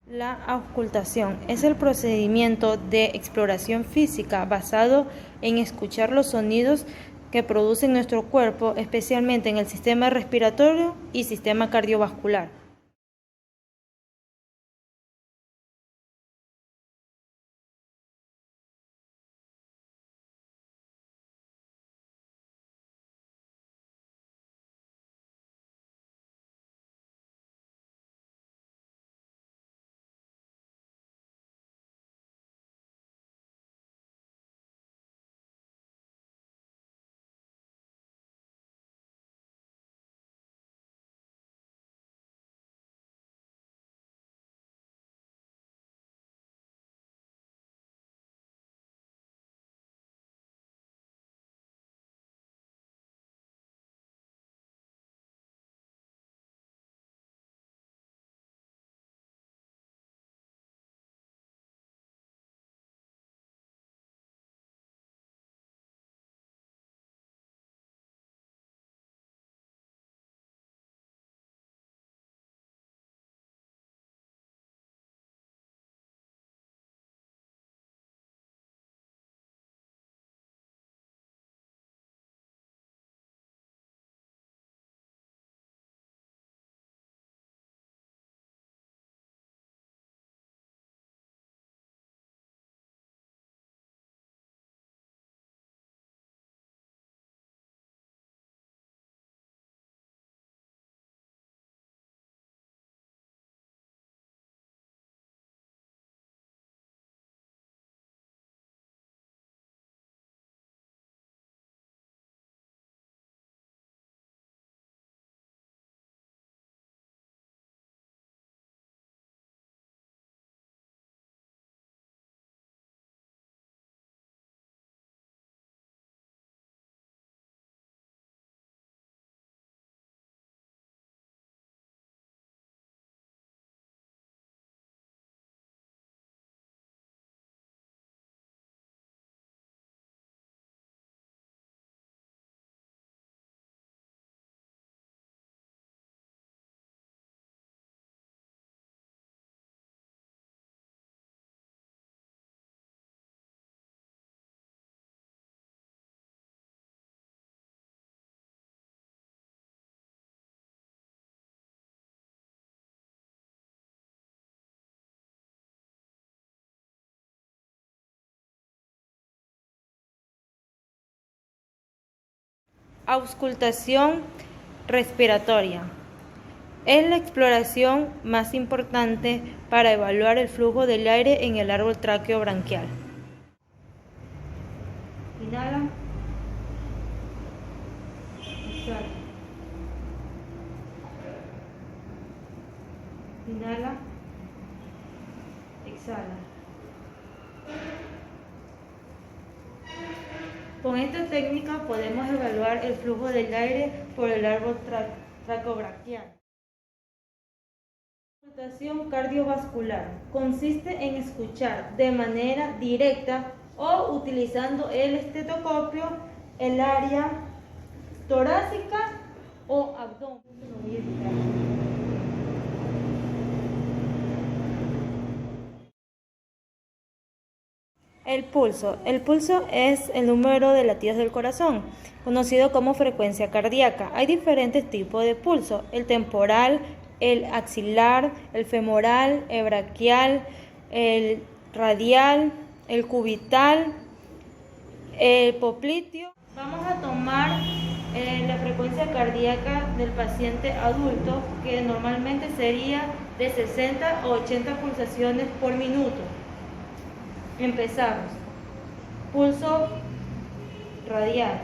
La auscultación es el procedimiento de exploración física basado en escuchar los sonidos que produce nuestro cuerpo, especialmente en el sistema respiratorio y sistema cardiovascular. Auscultación respiratoria es la exploración más importante para evaluar el flujo del aire en el árbol tráqueo-branquial. Inhala. Exhala. Inhala. Exhala. Con esta técnica podemos evaluar el flujo del aire por el árbol tráqueo-branquial. La auscultación cardiovascular consiste en escuchar de manera directa o utilizando el estetoscopio el área torácica o abdomen. El pulso. El pulso es el número de latidos del corazón, conocido como frecuencia cardíaca. Hay diferentes tipos de pulso: el temporal, el axilar, el femoral, el braquial, el radial, el cubital, el popliteo. Vamos a tomar la frecuencia cardíaca del paciente adulto, que normalmente sería de 60 a 80 pulsaciones por minuto. Empezamos. Pulso radial.